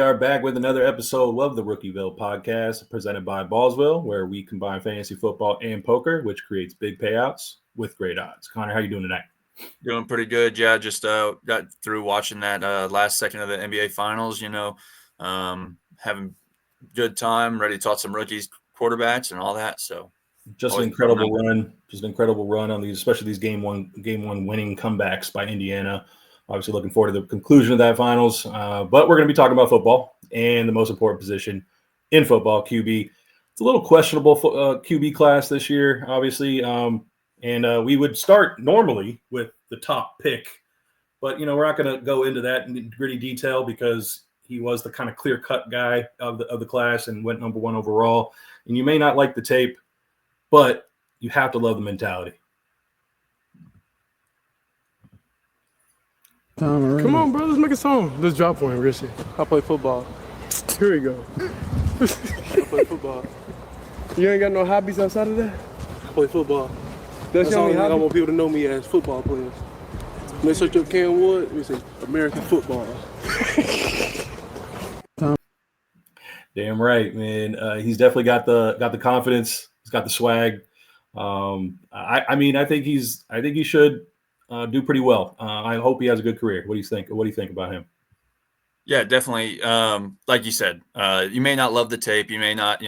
are back with another episode of the RookieVille podcast presented by Ballsville, where we combine fantasy football and poker, which creates big payouts with great odds. Connor, how you doing tonight? Doing pretty good. Yeah, just got through watching that last second of the NBA Finals, having good time, ready to talk some rookies, quarterbacks, and all that. So just an incredible run on these, especially these game one winning comebacks by Indiana. Obviously looking forward to the conclusion of that finals. But we're going to be talking about football and the most important position in football, QB. It's a little questionable QB class this year, obviously. And we would start normally with the top pick. But, we're not going to go into that in gritty detail because he was the kind of clear-cut guy of the class and went number one overall. And you may not like the tape, but you have to love the mentality. Come on, bro. Let's make a song. Let's drop one, Richie. I play football. Here we go. I play football. You ain't got no hobbies outside of that? I play football. That's the only hobby? I want people to know me as football players. When they search up Cam Wood, we say American football. Damn right, man. He's definitely got the confidence. He's got the swag. I think he should do pretty well. I hope he has a good career. What do you think? What do you think about him? Yeah, definitely. Like you said, you may not love the tape. You may not,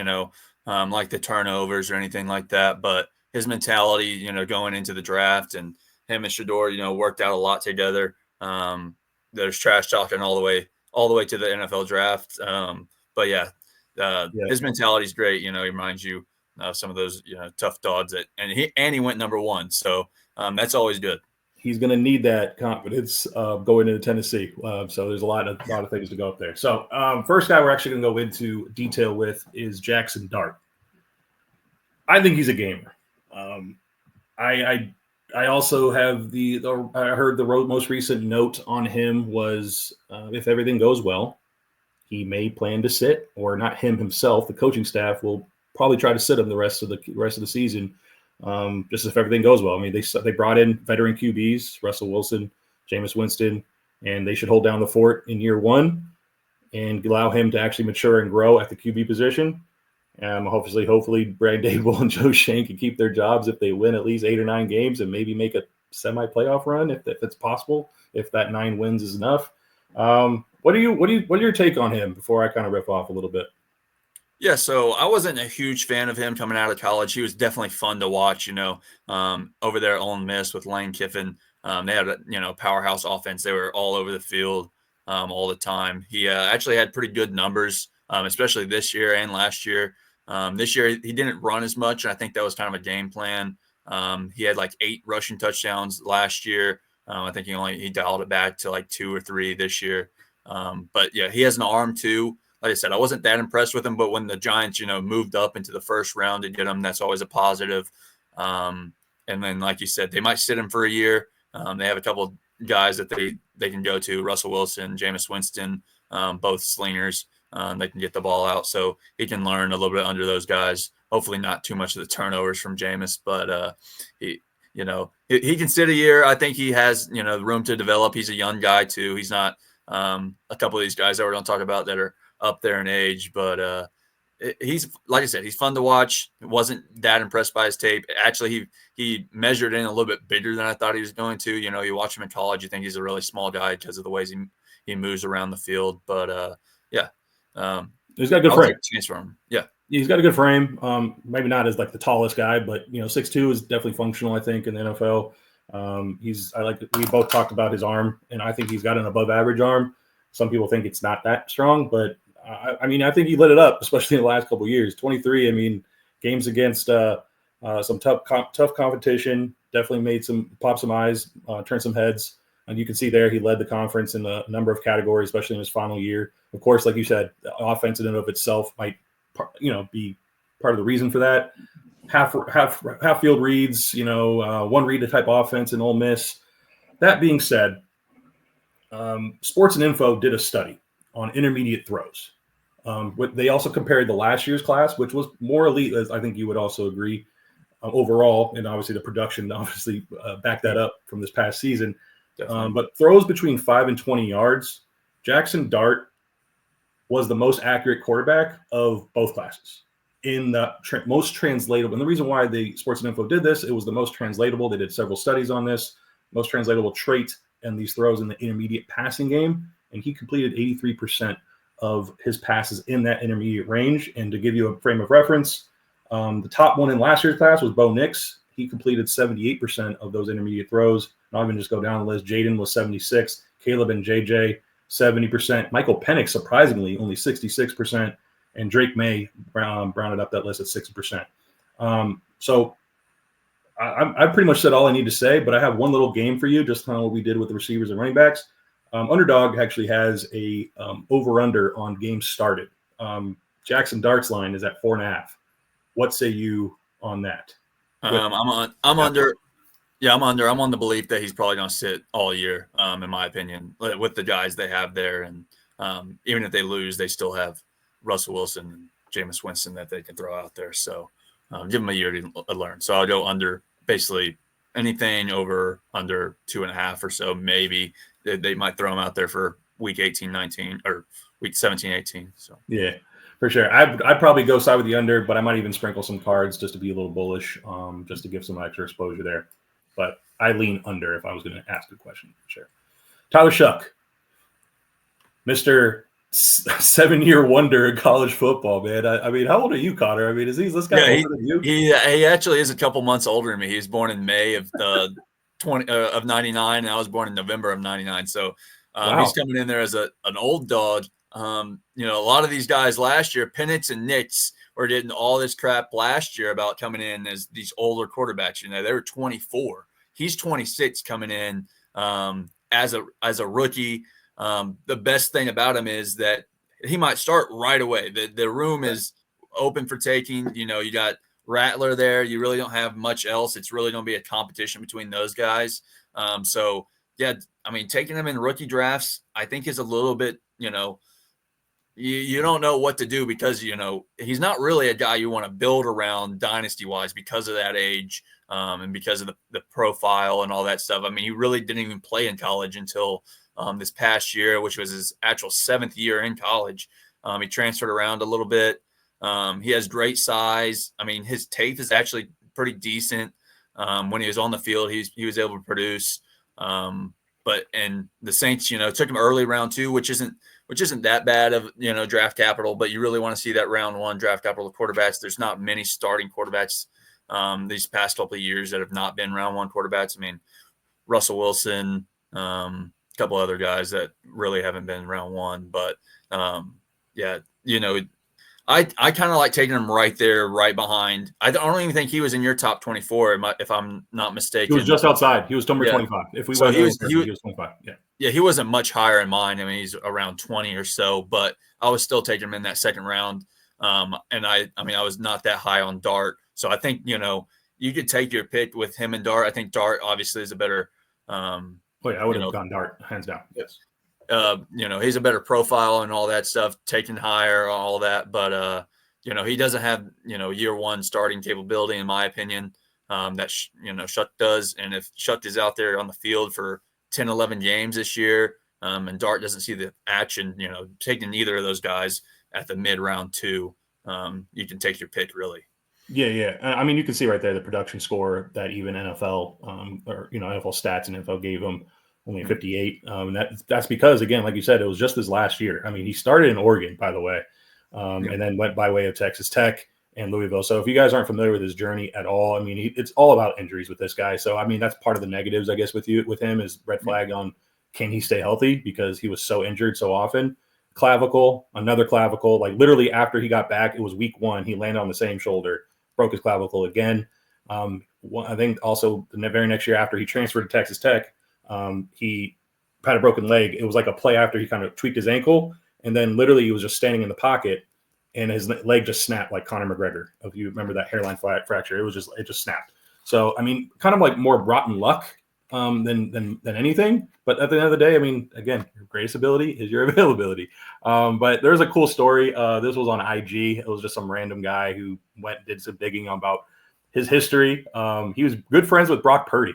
like the turnovers or anything like that. But his mentality, going into the draft, and him and Shador, worked out a lot together. There's trash talking all the way to the NFL draft. But yeah, his mentality is great. He reminds you of some of those tough dogs and he went number one. So that's always good. He's going to need that confidence going into Tennessee. So there's a lot of things to go up there. So first guy we're actually going to go into detail with is Jackson Dart. I think he's a gamer. I also have I heard the most recent note on him was if everything goes well, he may plan to sit, or not him himself. The coaching staff will probably try to sit him the rest of the season. Just if everything goes well. I mean, they brought in veteran QBs, Russell Wilson, Jameis Winston, and they should hold down the fort in year one and allow him to actually mature and grow at the QB position. Hopefully Brad Dable and Joe Shane can keep their jobs if they win at least 8 or 9 games and maybe make a semi-playoff run if it's possible, if that 9 wins is enough. What are your take on him before I kind of riff off a little bit? Yeah, so I wasn't a huge fan of him coming out of college. He was definitely fun to watch, over there at Ole Miss with Lane Kiffin. They had a powerhouse offense. They were all over the field all the time. He actually had pretty good numbers, especially this year and last year. This year, he didn't run as much, and I think that was kind of a game plan. He had like 8 rushing touchdowns last year. I think he dialed it back to like 2 or 3 this year. But yeah, he has an arm too. Like I said, I wasn't that impressed with him, but when the Giants, moved up into the first round to get him, that's always a positive. And then, like you said, they might sit him for a year. They have a couple guys that they can go to, Russell Wilson, Jameis Winston, both slingers. They can get the ball out, so he can learn a little bit under those guys. Hopefully not too much of the turnovers from Jameis, but he can sit a year. I think he has, room to develop. He's a young guy too. He's not a couple of these guys that we're going to talk about that are up there in age, but he's, like I said, he's fun to watch. Wasn't that impressed by his tape. Actually, he measured in a little bit bigger than I thought he was going to. You watch him in college, you think he's a really small guy because of the ways he moves around the field. But he's got a good frame. Chance for him. Yeah, he's got a good frame. Maybe not as like the tallest guy, but 6'2" is definitely functional, I think, in the NFL. We both talked about his arm, and I think he's got an above average arm. Some people think it's not that strong, but I think he lit it up, especially in the last couple of years. 23, games against some tough competition, definitely made pop some eyes, turn some heads. And you can see there he led the conference in a number of categories, especially in his final year. Of course, like you said, the offense in and of itself might, be part of the reason for that. Half field reads, one read type offense in Ole Miss. That being said, Sports and Info did a study on intermediate throws. They also compared the last year's class, which was more elite, as I think you would also agree, overall, and obviously the production backed that up from this past season. But throws between 5 and 20 yards, Jackson Dart was the most accurate quarterback of both classes in the most translatable. And the reason why the Sports and Info did this, it was the most translatable. They did several studies on this, most translatable trait and these throws in the intermediate passing game. And he completed 83% of his passes in that intermediate range. And to give you a frame of reference, the top one in last year's class was Bo Nix. He completed 78% of those intermediate throws. Not even just go down the list. Jaden was 76. Caleb and JJ, 70%. Michael Penix, surprisingly, only 66%. And Drake May rounded up that list at 60%. So I pretty much said all I need to say, but I have one little game for you, just kind of what we did with the receivers and running backs. Underdog actually has a over-under on games started. Jackson Dart's line is at 4.5. What say you on that? I'm under. Yeah, I'm under. I'm on the belief that he's probably going to sit all year, in my opinion, with the guys they have there. And even if they lose, they still have Russell Wilson and Jameis Winston that they can throw out there. So give them a year to learn. So I'll go under basically anything over under 2.5 or so. Maybe they might throw him out there for week 18, 19 or week 17, 18. So yeah, for sure. I'd probably go side with the under, but I might even sprinkle some cards just to be a little bullish, just to give some extra exposure there. But I lean under if I was going to ask a question for sure. Tyler Shuck, Mr. 7-year wonder in college football, man. I mean, how old are you, Connor? I mean, is this guy older than you? He actually is a couple months older than me. He was born in May of 99, and I was born in November of 99. So Wow. He's coming in there as an old dog. A lot of these guys last year, Penix and Nix, were getting all this crap last year about coming in as these older quarterbacks. They were 24. He's 26 coming in as a rookie. The best thing about him is that he might start right away. The room is open for taking. You got Rattler there. You really don't have much else. It's really going to be a competition between those guys. Taking him in rookie drafts, I think is a little bit, you don't know what to do because, he's not really a guy you want to build around dynasty-wise because of that age and because of the profile and all that stuff. I mean, he really didn't even play in college until this past year, which was his actual 7th year in college. He transferred around a little bit. He has great size. I mean, his tape is actually pretty decent. When he was on the field, he was able to produce. And the Saints, took him early round 2, which isn't that bad of, draft capital, but you really want to see that round 1 draft capital of quarterbacks. There's not many starting quarterbacks these past couple of years that have not been round 1 quarterbacks. I mean, Russell Wilson, a couple other guys that really haven't been round 1, but I kind of like taking him right there, right behind. I don't even think he was in your top 24, if I'm not mistaken. He was just outside. He was number 25. If we so he was 25. Yeah, he wasn't much higher in mine. I mean, he's around 20 or so, but I was still taking him in that second round. And I was not that high on Dart. So I think, you could take your pick with him and Dart. I think Dart obviously is a better. I would have gone Dart, hands down. Yes. He's a better profile and all that stuff, taken higher, all that. But, he doesn't have, year 1 starting capability, in my opinion, that, Shuck does. And if Shuck is out there on the field for 10, 11 games this year, and Dart doesn't see the action, taking either of those guys at the mid round 2, you can take your pick, really. Yeah. I mean, you can see right there the production score that even NFL NFL stats and info gave him only 58. And that's because, again, like you said, it was just his last year. I mean, he started in Oregon, by the way, and then went by way of Texas Tech and Louisville. So if you guys aren't familiar with his journey at all, I mean, it's all about injuries with this guy. So, I mean, that's part of the negatives, I guess, with him is red flag on can he stay healthy because he was so injured so often. Another clavicle, like literally after he got back, it was week 1. He landed on the same shoulder, broke his clavicle again. I think also the very next year after he transferred to Texas Tech, he had a broken leg. It was like a play after he kind of tweaked his ankle. And then literally he was just standing in the pocket and his leg just snapped like Conor McGregor. If you remember that hairline fracture, it just snapped. So, I mean, kind of like more rotten luck than anything. But at the end of the day, I mean, again, your greatest ability is your availability. But there's a cool story. This was on IG. It was just some random guy who did some digging about his history. He was good friends with Brock Purdy.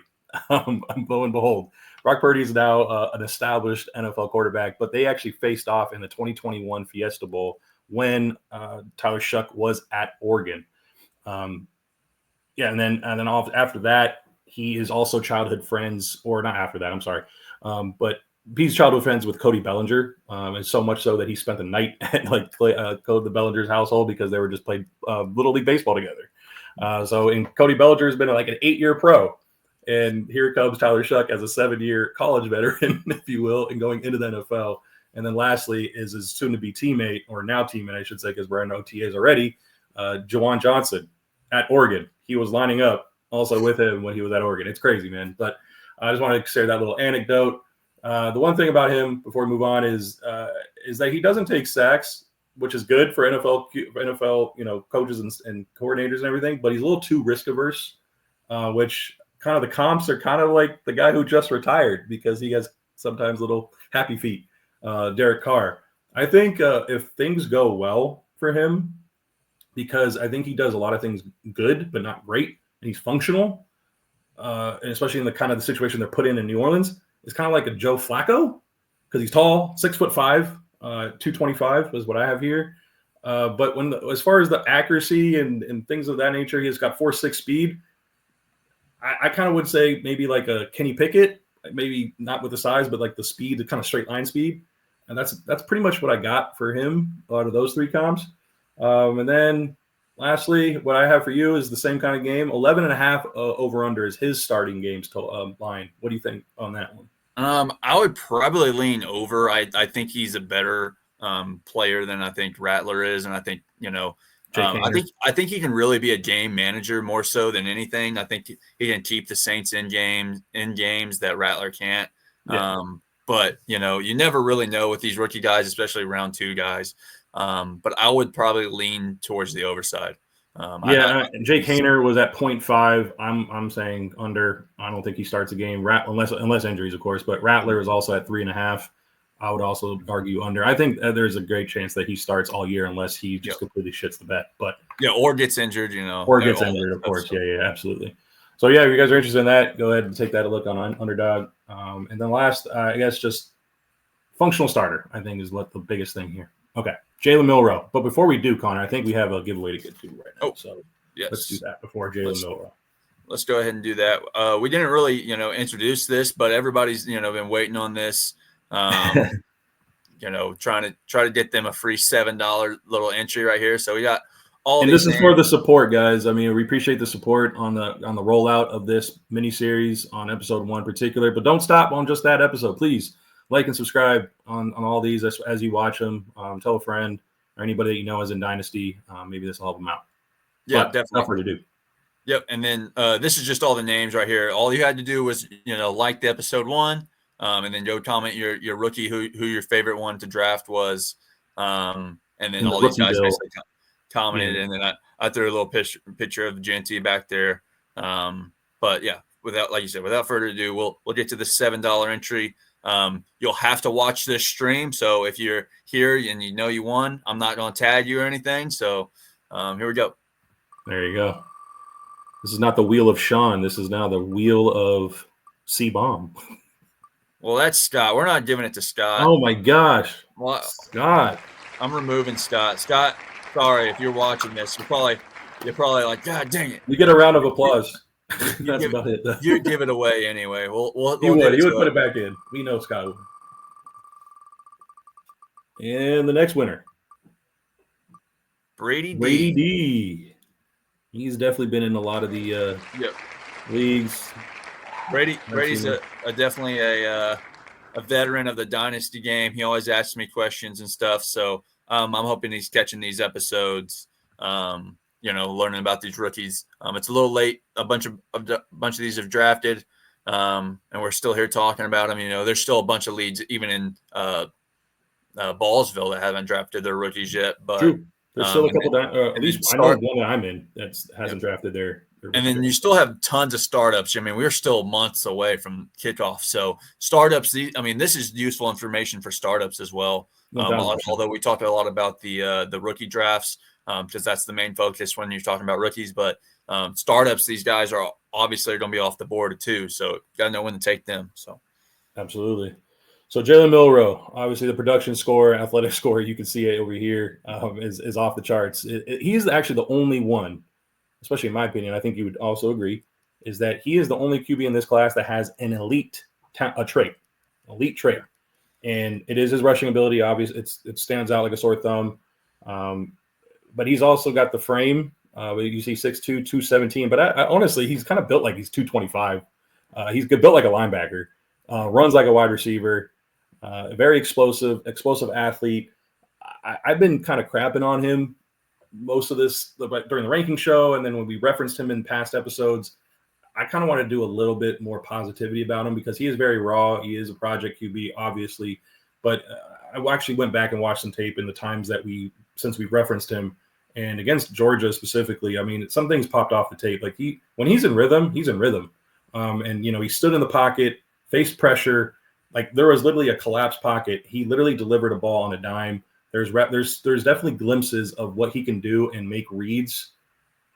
lo and behold, Brock Purdy is now an established NFL quarterback, but they actually faced off in the 2021 Fiesta Bowl when Tyler Shuck was at Oregon. And then after that, he is also childhood friends, or not after that, I'm sorry, but he's childhood friends with Cody Bellinger, and so much so that he spent the night at Cody Bellinger's household because they were just playing Little League Baseball together. And Cody Bellinger has been like an 8-year pro. And here comes Tyler Shuck as a 7-year college veteran, if you will, and going into the NFL. And then lastly is his soon-to-be teammate, or now teammate, I should say, because we're in OTAs already, Jawan Johnson at Oregon. He was lining up also with him when he was at Oregon. It's crazy, man. But I just wanted to share that little anecdote. The one thing about him before we move on is that he doesn't take sacks, which is good for NFL coaches and coordinators and everything. But he's a little too risk averse, which kind of the comps are kind of like the guy who just retired because he has sometimes little happy feet. Derek Carr. I think if things go well for him, because I think he does a lot of things good but not great, and he's functional, and especially in the kind of the situation they're put in New Orleans. It's kind of like a Joe Flacco because he's tall, 6'5", 225 is what I have here. But as far as the accuracy and things of that nature, he's got 4.6 speed. I kind of would say maybe like a Kenny Pickett, maybe not with the size, but like the speed, the kind of straight line speed. And that's pretty much what I got for him out of those three comps. And then lastly, what I have for you is the same kind of game. 11.5 over under is his starting games line. What do you think on that one? I would probably lean over. I think he's a better player than I think Rattler is, and I think I think he can really be a game manager more so than anything. I think he can keep the Saints in games that Rattler can't. Yeah. But you never really know with these rookie guys, especially round 2 guys. But I would probably lean towards the overside. And Jake Haener was at 0.5. I'm saying under. I don't think he starts a game unless injuries, of course. But Rattler is also at 3.5. I would also argue under. I think there's a great chance that he starts all year unless he just completely shits the bed. But or gets injured, Or gets injured, of course. Yeah, absolutely. So if you guys are interested in that, go ahead and take that a look on Underdog. And then last, I guess just functional starter, I think is what the biggest thing here. Okay, Jalen Milroe. But before we do, Connor, I think we have a giveaway to get to right now. So let's do that before Jalen Milroe. Let's go ahead and do that. We didn't really, introduce this, but everybody's, been waiting on this. Trying to get them a free $7 little entry right here. So we got all. And this is for the support, guys. I mean, we appreciate the support on the rollout of this mini series on episode 1 in particular. But don't stop on just that episode, please. Like and subscribe on all these as you watch them. Tell a friend or anybody that you know is in Dynasty. Maybe this will help them out. Yeah, definitely. Enough for to do. Yep. And then this is just all the names right here. All you had to do was like the episode 1. And then go comment your rookie who your favorite one to draft was, and then all these guys basically commented, and then I threw a little picture of Genty back there. But yeah, without further ado, we'll get to the $7 entry. You'll have to watch this stream. So if you're here and you won, I'm not going to tag you or anything. So here we go. There you go. This is not the wheel of Sean. This is now the wheel of Cbomb. Well, that's Scott. We're not giving it to Scott. Oh my gosh. Well, Scott. I'm removing Scott. Scott, sorry if you're watching this. You're probably like, God dang it. You get a round of applause. That's about it. You give it away anyway. We'll you would put it back in. We know Scott would. And the next winner. Brady D. He's definitely been in a lot of the leagues. Brady's definitely a veteran of the dynasty game. He always asks me questions and stuff. So I'm hoping he's catching these episodes, learning about these rookies. It's a little late. A bunch of these have drafted, and we're still here talking about them. There's still a bunch of leads even in Ballsville that haven't drafted their rookies yet. But true. There's still a couple. At least I know one that I'm in that hasn't drafted their. And then you still have tons of startups. I mean, we're still months away from kickoff. So startups, this is useful information for startups as well. Although we talked a lot about the rookie drafts because that's the main focus when you're talking about rookies. But startups, these guys are obviously going to be off the board too. So got to know when to take them. So Absolutely. So Jalen Milroe, obviously the production score, athletic score, you can see it over here, is off the charts. He's actually the only one, especially in my opinion, I think you would also agree, is that he is the only QB in this class that has an elite trait. And it is his rushing ability. Obviously, it stands out like a sore thumb. But he's also got the frame. You see 6'2", 217. But I honestly, he's kind of built like he's 225. He's built like a linebacker. Runs like a wide receiver. Very explosive athlete. I've been kind of crapping on him most of this during the ranking show, and then when we referenced him in past episodes, I kind of want to do a little bit more positivity about him because he is very raw. He is a project QB, obviously, but I actually went back and watched some tape in the times that since we referenced him, and against Georgia specifically. I mean, some things popped off the tape. Like when he's in rhythm, he's in rhythm. And he stood in the pocket, faced pressure. Like there was literally a collapsed pocket. He literally delivered a ball on a dime. There's definitely glimpses of what he can do and make reads.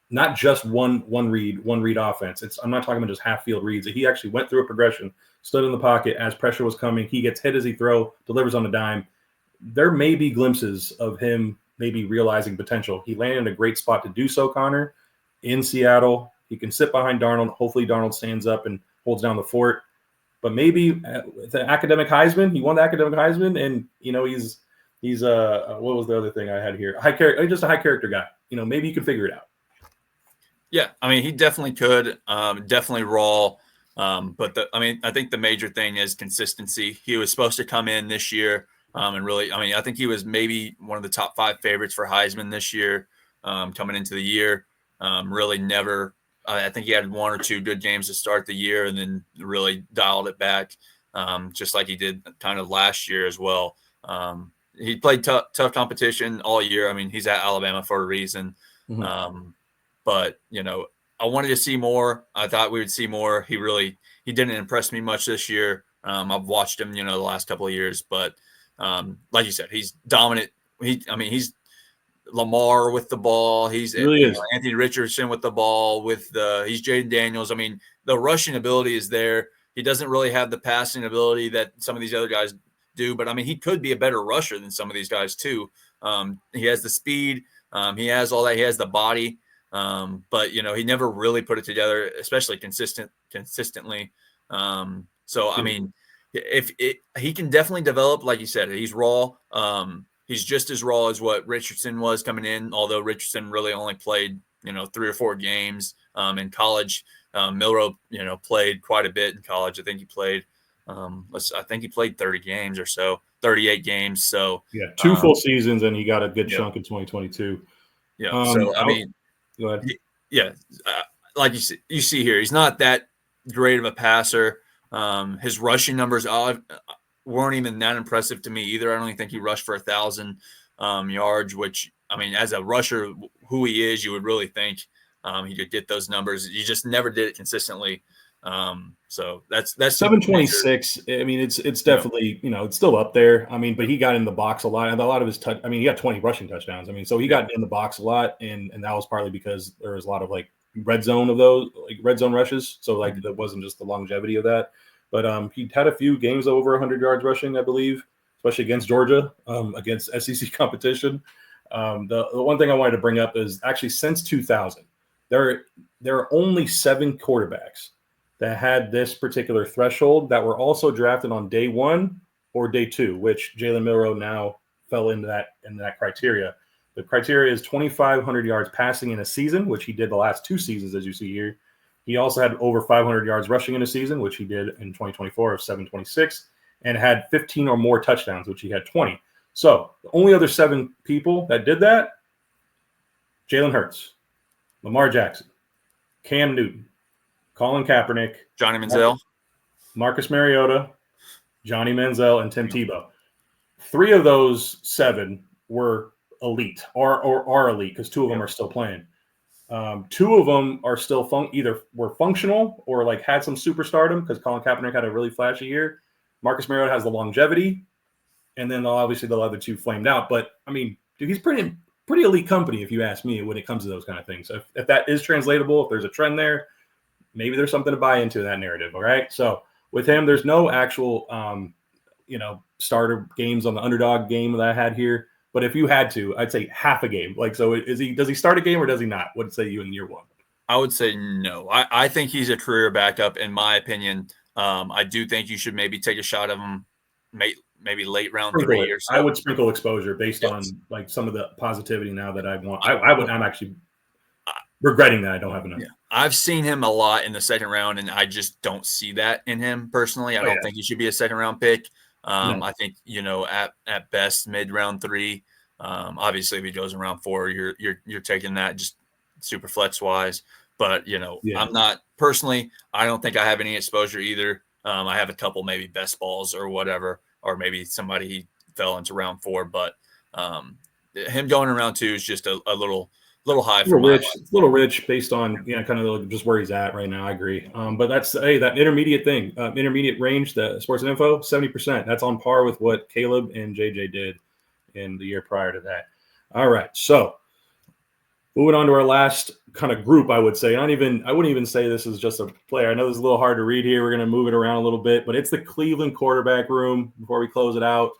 Not just one read offense. I'm not talking about just half field reads. He actually went through a progression, stood in the pocket as pressure was coming. He gets hit as he delivers on a dime. There may be glimpses of him maybe realizing potential. He landed in a great spot to do so, Connor, in Seattle. He can sit behind Darnold. Hopefully Darnold stands up and holds down the fort. But maybe the academic Heisman, he won the academic Heisman, and he's what was the other thing I had here? Just a high character guy. Maybe you can figure it out. Yeah, I mean, he definitely could. Definitely raw. But I think the major thing is consistency. He was supposed to come in this year and really, I think he was maybe one of the top 5 favorites for Heisman this year coming into the year. Really never. I think he had 1 or 2 good games to start the year and then really dialed it back, just like he did kind of last year as well. He played tough competition all year. I mean, he's at Alabama for a reason. Mm-hmm. But, I wanted to see more. I thought we would see more. He didn't impress me much this year. I've watched him, the last couple of years. But like you said, he's dominant. He's Lamar with the ball. He's Anthony Richardson with the ball. He's Jaden Daniels. I mean, the rushing ability is there. He doesn't really have the passing ability that some of these other guys do. But, he could be a better rusher than some of these guys too. He has the speed. He has all that. He has the body. But he never really put it together, especially consistently. He can definitely develop, like you said, he's raw. He's just as raw as what Richardson was coming in, although Richardson really only played, 3 or 4 games in college. Milroe, played quite a bit in college. I think he played, 30 games or so, 38 games. So yeah, 2 full seasons, and he got a good chunk in 2022. Yeah. Go ahead. Yeah, like you see here, he's not that great of a passer. His rushing numbers weren't even that impressive to me either. I don't even think he rushed for 1,000 yards, which, as a rusher, who he is, you would really think he could get those numbers. You just never did it consistently. So that's 726. It's definitely, it's still up there. But he got in the box a lot. And a lot of his he got 20 rushing touchdowns. So he got in the box a lot. And that was partly because there was a lot of red zone rushes. So that wasn't just the longevity of that. But he had a few games over 100 yards rushing, I believe, especially against Georgia, against SEC competition. The one thing I wanted to bring up is actually since 2000, there are only 7 quarterbacks that had this particular threshold that were also drafted on day 1 or day 2, which Jalen Milroe now fell into that criteria. The criteria is 2,500 yards passing in a season, which he did the last 2 seasons, as you see here. He also had over 500 yards rushing in a season, which he did in 2024 of 726, and had 15 or more touchdowns, which he had 20. So the only other 7 people that did that, Jalen Hurts, Lamar Jackson, Cam Newton, Colin Kaepernick, Johnny Manziel, Marcus Mariota, Johnny Manziel, and Tim Tebow. 3 of those 7 were elite or are elite because 2 of them are still playing. 2 of them are still either were functional or had some superstardom because Colin Kaepernick had a really flashy year. Marcus Mariota has the longevity, and then obviously the other 2 flamed out. But dude, he's pretty pretty elite company, if you ask me, when it comes to those kind of things. So if that is translatable, if there's a trend there, maybe there's something to buy into that narrative. All right. So with him, there's no actual, starter games on the underdog game that I had here. But if you had to, I'd say half a game. Like, so does he start a game or does he not? What say you in year one? I would say no. I think he's a career backup, in my opinion. I do think you should maybe take a shot of him, maybe late round Sprinkle 3 it. or so. I would sprinkle exposure based on like some of the positivity now that I want. I'm actually regretting that I don't have enough. Yeah. I've seen him a lot in the second round, and I just don't see that in him personally. I don't think he should be a second round pick. No. I think, at best mid round 3. Obviously, if he goes in round 4, you're taking that just super flex wise. But I'm not personally. I don't think I have any exposure either. I have a couple maybe best balls or whatever, or maybe somebody he fell into round 4. But him going in round 2 is just a little high for my life. It's a little rich based on kind of just where he's at right now. I agree. But that's that intermediate thing, intermediate range, the Sports and Info, 70%. That's on par with what Caleb and JJ did in the year prior to that. All right, so moving on to our last kind of group, I would say. I wouldn't even say this is just a player. I know this is a little hard to read here. We're going to move it around a little bit, but it's the Cleveland quarterback room. Before we close it out,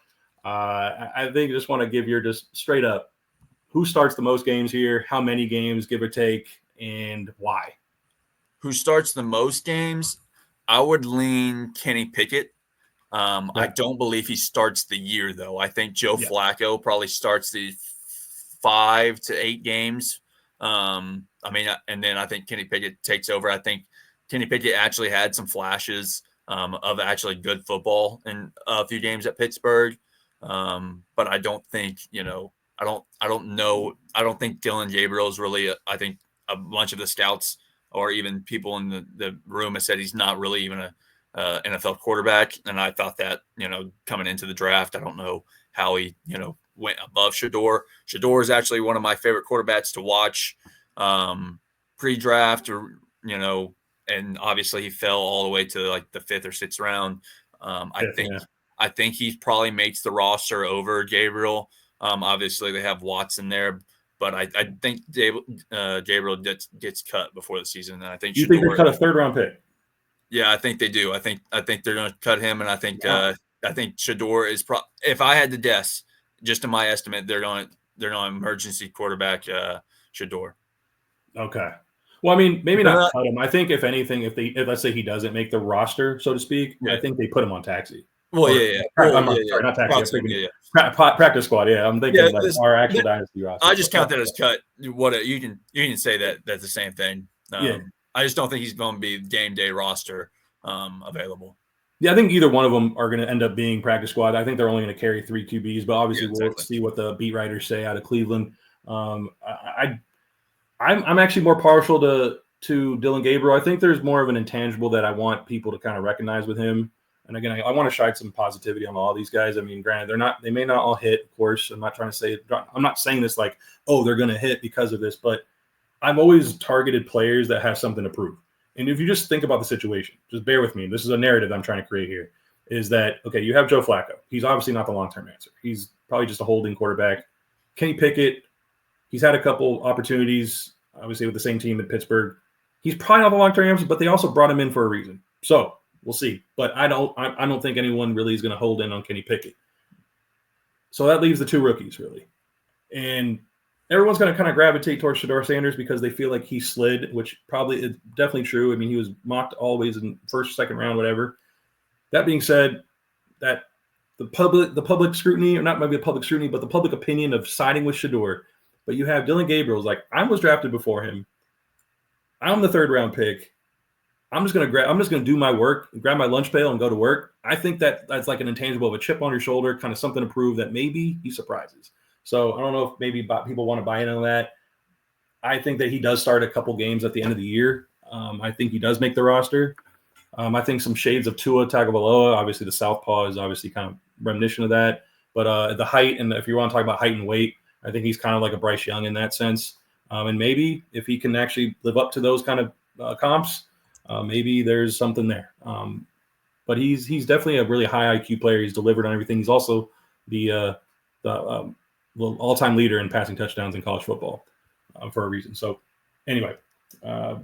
I think I just want to give your just straight up, who starts the most games here? How many games, give or take, and why? Who starts the most games? I would lean Kenny Pickett. I don't believe he starts the year, though. I think Joe Flacco probably starts the 5 to 8 games. And then I think Kenny Pickett takes over. I think Kenny Pickett actually had some flashes of actually good football in a few games at Pittsburgh. But I don't think, I don't know. I don't think Dylan Gabriel is really, I think a bunch of the scouts or even people in the room have said he's not really even a NFL quarterback. And I thought that, coming into the draft, I don't know how he, went above Shador. Shador is actually one of my favorite quarterbacks to watch pre-draft, and obviously he fell all the way to like the 5th or 6th round. I think he probably makes the roster over Gabriel. Obviously they have Watson there, but I think Gabriel gets cut before the season. And I think you think they cut a 3rd round pick? Yeah, I think they do. I think they're going to cut him, and I think Shador is if I had to guess, just in my estimate, they're going emergency quarterback Shador. Okay. Well, I mean, maybe not cut him. I think if anything, if let's say he doesn't make the roster, so to speak, I think they put him on taxi. Well, Sorry, not taxi. Practice squad. Yeah, I'm thinking our actual dynasty roster. I just count that as cut. You can say that that's the same thing. I just don't think he's going to be game day roster available. Yeah, I think either one of them are going to end up being practice squad. I think they're only going to carry 3 QBs, but obviously we'll see what the beat writers say out of Cleveland. I'm actually more partial to Dylan Gabriel. I think there's more of an intangible that I want people to kind of recognize with him. And again, I want to shine some positivity on all these guys. I mean, granted, they may not all hit, of course. I'm not saying this like, oh, they're going to hit because of this, but I've always targeted players that have something to prove. And if you just think about the situation, just bear with me. This is a narrative I'm trying to create here, is that, okay, you have Joe Flacco. He's obviously not the long-term answer. He's probably just a holding quarterback. Kenny Pickett, he's had a couple opportunities, obviously with the same team in Pittsburgh. He's probably not the long-term answer, but they also brought him in for a reason. So we'll see. But I don't think anyone really is going to hold in on Kenny Pickett. So that leaves the 2 rookies, really. And everyone's going to kind of gravitate towards Shador Sanders because they feel like he slid, which probably is definitely true. I mean, he was mocked always in 1st, 2nd round, whatever. That being said, that the public scrutiny, or not maybe a public scrutiny, but the public opinion of siding with Shador. But you have Dylan Gabriel's like, I was drafted before him. I'm the 3rd round pick. I'm just gonna do my work, grab my lunch pail, and go to work. I think that's like an intangible of a chip on your shoulder, kind of something to prove that maybe he surprises. So I don't know if maybe people want to buy in on that. I think that he does start a couple games at the end of the year. I think he does make the roster. I think some shades of Tua Tagovailoa. Obviously, the southpaw is obviously kind of reminiscent of that. But the height, and if you want to talk about height and weight, I think he's kind of like a Bryce Young in that sense. And maybe if he can actually live up to those kind of comps, maybe there's something there. But he's definitely a really high IQ player. He's delivered on everything. He's also the the all-time leader in passing touchdowns in college football for a reason. So anyway,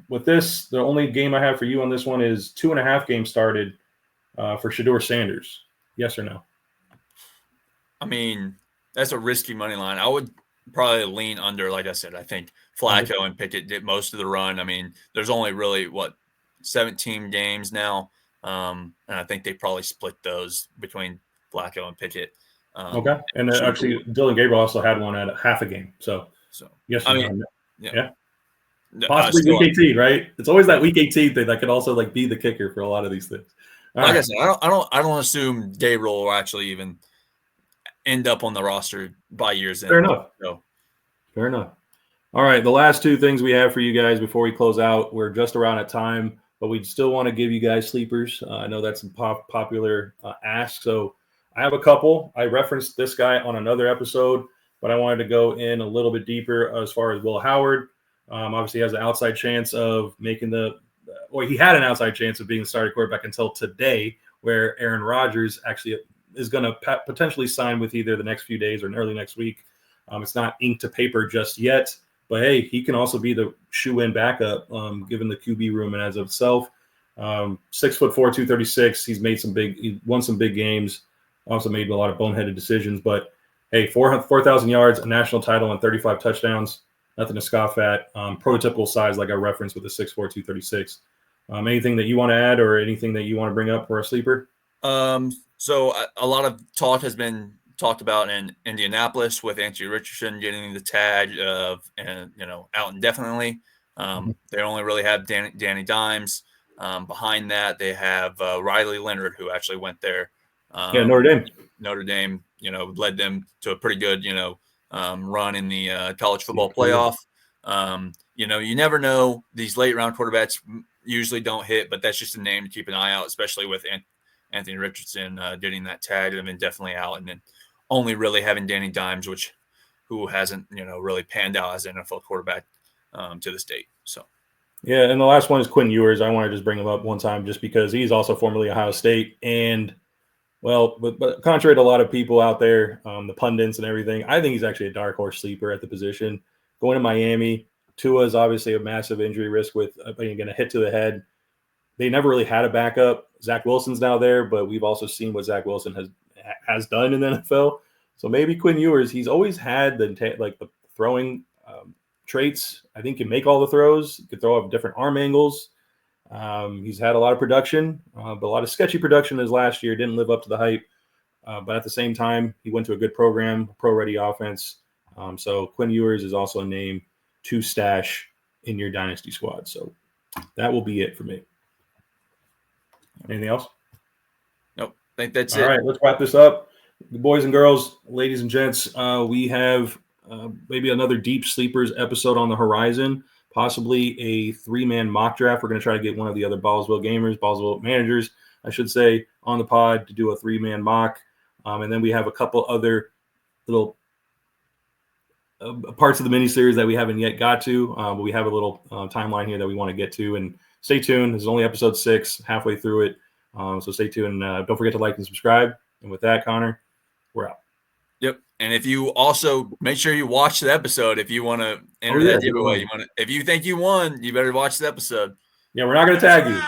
with this, the only game I have for you on this one is 2.5 games started for Shedeur Sanders. Yes or no? I mean, that's a risky money line. I would probably lean under. Like I said, I think Flacco and Pickett did most of the run. I mean, there's only really 17 games now, and I think they probably split those between Flacco and Pickett. Okay, and actually, Dylan Gabriel also had one at half a game. So yes, I mean, yeah. Possibly week 18, right? It's always that week 18 thing that could also like be the kicker for a lot of these things. I said, I don't assume Gabriel will actually even end up on the roster by year's end. Fair enough. So. Fair enough. All right, the last two things we have for you guys before we close out. We're just around at time, but we still want to give you guys sleepers. I know that's a popular ask, so I have a couple. I referenced this guy on another episode, but I wanted to go in a little bit deeper as far as Will Howard. Obviously, he has an outside chance of making he had an outside chance of being the starting quarterback until today, where Aaron Rodgers actually is going to potentially sign with either the next few days or early next week. It's not ink to paper just yet, but hey, he can also be the shoe-in backup given the QB room and as of itself. 6'4", 236. He won some big games. Also made a lot of boneheaded decisions, but hey, 4,000 yards, a national title, and 35 touchdowns. Nothing to scoff at. Prototypical size, like I referenced with the 6'4", 236. Anything that you want to add or anything that you want to bring up for a sleeper? So a lot of talk has been talked about in Indianapolis with Anthony Richardson getting the tag of, out indefinitely. They only really have Danny Dimes. Behind that, they have Riley Leonard, who actually went there. Notre Dame. Notre Dame, led them to a pretty good, run in the college football playoff. You never know. These late round quarterbacks usually don't hit, but that's just a name to keep an eye out, especially with Anthony Richardson getting that tag of indefinitely out, and then only really having Danny Dimes, who hasn't, really panned out as an NFL quarterback to this date. So. Yeah, and the last one is Quinn Ewers. I want to just bring him up one time just because he's also formerly Ohio State. And, well, but contrary to a lot of people out there, the pundits and everything, I think he's actually a dark horse sleeper at the position. Going to Miami, Tua is obviously a massive injury risk with getting a hit to the head. They never really had a backup. Zach Wilson's now there, but we've also seen what Zach Wilson has done in the NFL. So maybe Quinn Ewers, he's always had the throwing traits. I think can make all the throws. He could throw up different arm angles. He's had a lot of production, but a lot of sketchy production his last year. Didn't live up to the hype. But at the same time, he went to a good program, pro-ready offense. So Quinn Ewers is also a name to stash in your dynasty squad. So that will be it for me. Anything else? Nope. I think that's it. All right, let's wrap this up. Boys and girls, ladies and gents, we have maybe another deep sleepers episode on the horizon, possibly a 3-man mock draft. We're going to try to get one of the other Ballsville managers, I should say, on the pod to do a 3-man mock. And then we have a couple other little parts of the miniseries that we haven't yet got to, but we have a little timeline here that we want to get to. And stay tuned. This is only episode 6, halfway through it. So stay tuned. Don't forget to like and subscribe. And with that, Connor, we're out. Yep. And if you also make sure you watch the episode, if you want to enter that giveaway, if you think you won, you better watch the episode. Yeah, we're not going to tag you.